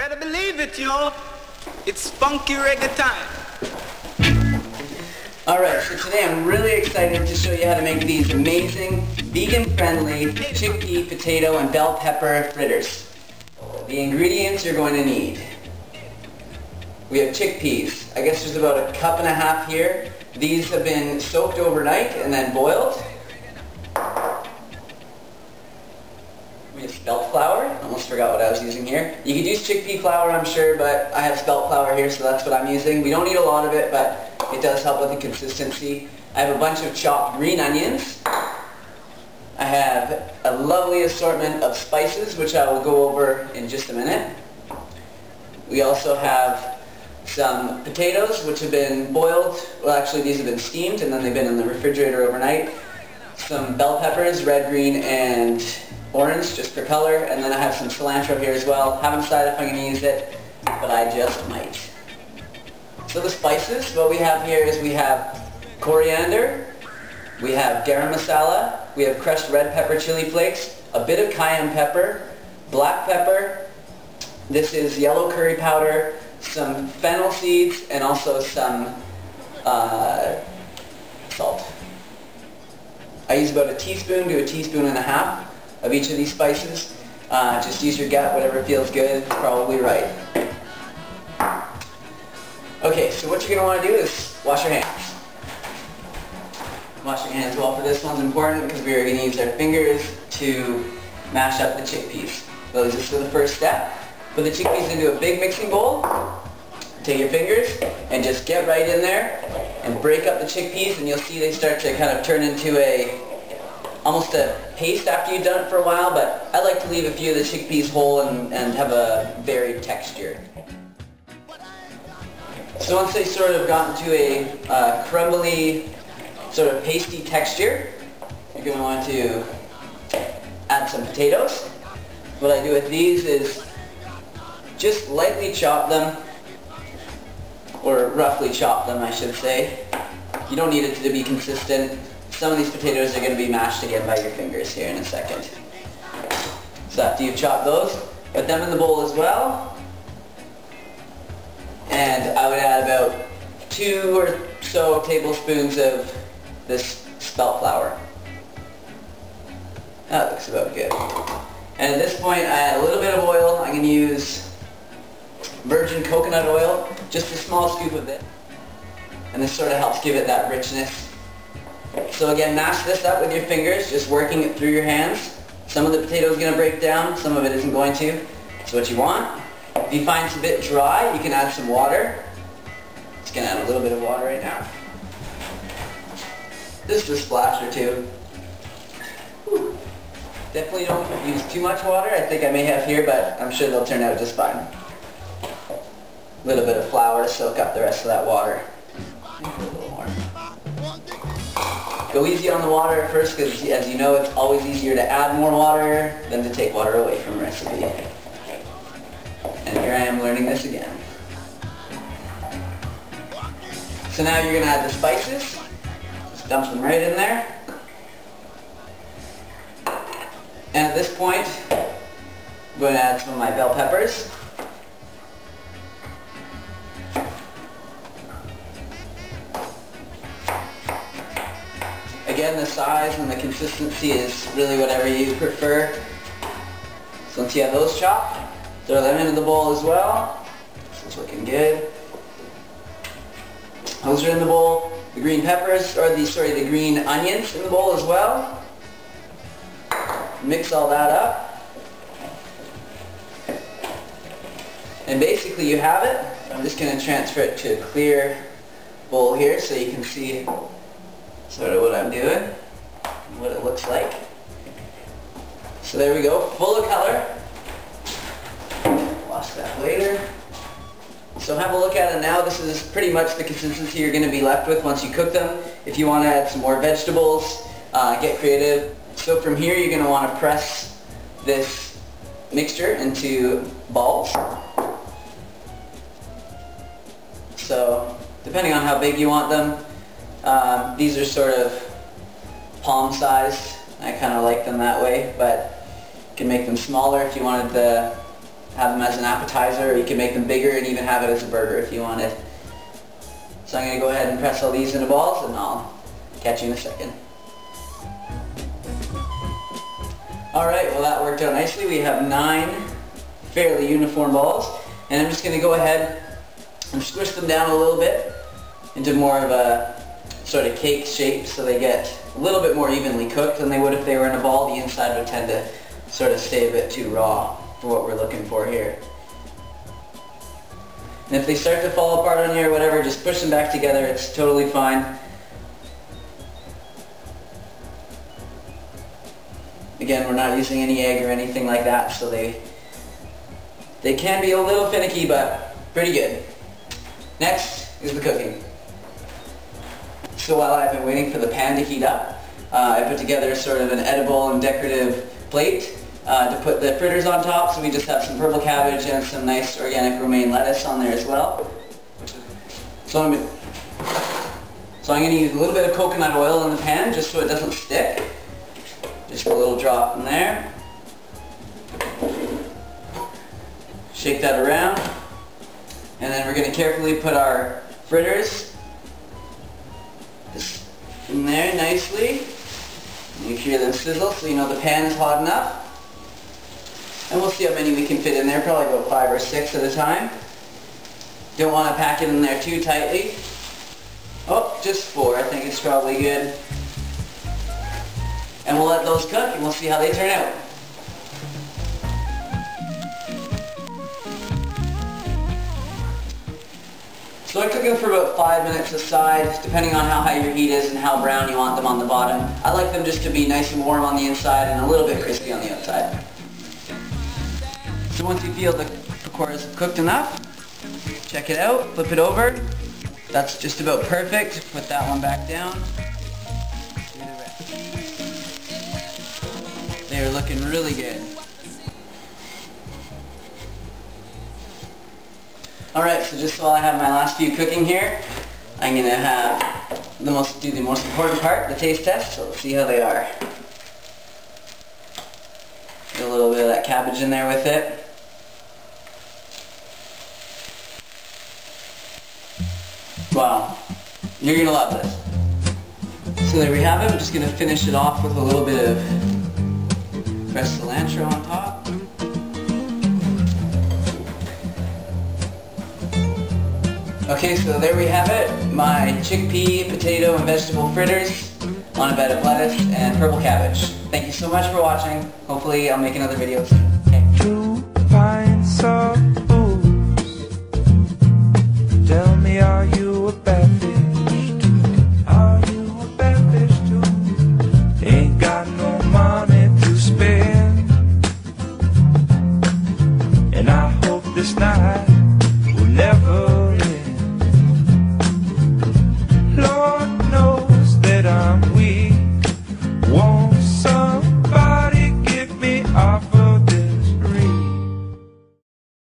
Better believe it, y'all. It's funky reggae time. Alright, so today I'm really excited to show you how to make these amazing, vegan-friendly chickpea, potato, and bell pepper fritters. The ingredients you're going to need. We have chickpeas. I guess there's about a cup and a half here. These have been soaked overnight and then boiled. We have spelt flour. Almost forgot what I was using here. You could use chickpea flour, I'm sure, but I have spelt flour here, so that's what I'm using. We don't need a lot of it, but it does help with the consistency. I have a bunch of chopped green onions. I have a lovely assortment of spices, which I will go over in just a minute. We also have some potatoes, which have been boiled. Well, actually, these have been steamed, and then they've been in the refrigerator overnight. Some bell peppers, red, green, and orange, just for color. And then I have some cilantro here as well. Haven't decided if I'm going to use it, but I just might. So the spices, what we have here is we have coriander, we have garam masala, we have crushed red pepper chili flakes, a bit of cayenne pepper, black pepper, this is yellow curry powder, some fennel seeds, and also some salt. I use about a teaspoon to a teaspoon and a half of each of these spices. Just use your gut, whatever feels good, it's probably right. Okay, so what you're going to want to do is wash your hands. Wash your hands well for this one's important because we are going to use our fingers to mash up the chickpeas. So this is for the first step. Put the chickpeas into a big mixing bowl. Take your fingers and just get right in there and break up the chickpeas, and you'll see they start to kind of turn into almost a paste after you've done it for a while, but I like to leave a few of the chickpeas whole and have a varied texture. So once they sort of got into a crumbly, sort of pasty texture, you're going to want to add some potatoes. What I do with these is just lightly chop them, or roughly chop them, I should say. You don't need it to be consistent. Some of these potatoes are going to be mashed again by your fingers here in a second. So after you've chopped those, put them in the bowl as well. And I would add about 2 or so tablespoons of this spelt flour. That looks about good. And at this point I add a little bit of oil. I'm going to use virgin coconut oil, just a small scoop of it. And this sort of helps give it that richness. So again, mash this up with your fingers, just working it through your hands. Some of the potato is going to break down, some of it isn't going to. So what you want, if you find it's a bit dry, you can add some water. Just going to add a little bit of water right now. Just a splash or two. Whew. Definitely don't use too much water. I think I may have here, but I'm sure they'll turn out just fine. A little bit of flour to soak up the rest of that water. Maybe a little more. Go easy on the water at first because, as you know, it's always easier to add more water than to take water away from a recipe. And here I am learning this again. So now you're going to add the spices. Just dump them right in there. And at this point, I'm going to add some of my bell peppers. Again, the size and the consistency is really whatever you prefer. So once you have those chopped, throw them into the bowl as well. This is looking good. Those are in the bowl. The green peppers, or the green onions in the bowl as well. Mix all that up. And basically you have it. I'm just going to transfer it to a clear bowl here so you can see sort of what I'm doing, and what it looks like. So there we go, full of color. Wash that later. So have a look at it now. This is pretty much the consistency you're going to be left with once you cook them. If you want to add some more vegetables, get creative. So from here you're going to want to press this mixture into balls. So depending on how big you want them, these are sort of palm-sized. I kind of like them that way, but you can make them smaller if you wanted the have them as an appetizer, or you can make them bigger and even have it as a burger if you wanted. So I'm going to go ahead and press all these into balls, and I'll catch you in a second. Alright, well that worked out nicely. We have 9 fairly uniform balls, and I'm just going to go ahead and squish them down a little bit into more of a sort of cake shape, so they get a little bit more evenly cooked than they would if they were in a ball. The inside would tend to sort of stay a bit too raw for what we're looking for here. And if they start to fall apart on you or whatever, just push them back together. It's totally fine. Again, we're not using any egg or anything like that, so they can be a little finicky, but pretty good. Next is the cooking. So while I've been waiting for the pan to heat up, I put together sort of an edible and decorative plate to put the fritters on top. So we just have some purple cabbage and some nice organic romaine lettuce on there as well. So I'm going to use a little bit of coconut oil in the pan just so it doesn't stick. Just a little drop in there. Shake that around. And then we're going to carefully put our fritters just in there nicely. Make sure them sizzle so you know the pan is hot enough. And we'll see how many we can fit in there, probably about 5 or 6 at a time. Don't want to pack it in there too tightly. Oh, just 4, I think it's probably good. And we'll let those cook and we'll see how they turn out. So I cook them for about 5 minutes a side, depending on how high your heat is and how brown you want them on the bottom. I like them just to be nice and warm on the inside and a little bit crispy on the outside. So once you feel the core is cooked enough, check it out, flip it over. That's just about perfect. Put that one back down. They're looking really good. Alright, so just while I have my last few cooking here, I'm going to have do the most important part, the taste test, so let's see how they are. Get a little bit of that cabbage in there with it. Wow, you're going to love this. So there we have it. I'm just going to finish it off with a little bit of fresh cilantro on top. Okay, so there we have it, my chickpea, potato, and vegetable fritters on a bed of lettuce and purple cabbage. Thank you so much for watching. Hopefully I'll make another video soon. Okay. 2 pints of booze. Tell me, are you a bad bitch too? Are you a bad bitch too? Ain't got no money to spend, and I hope this night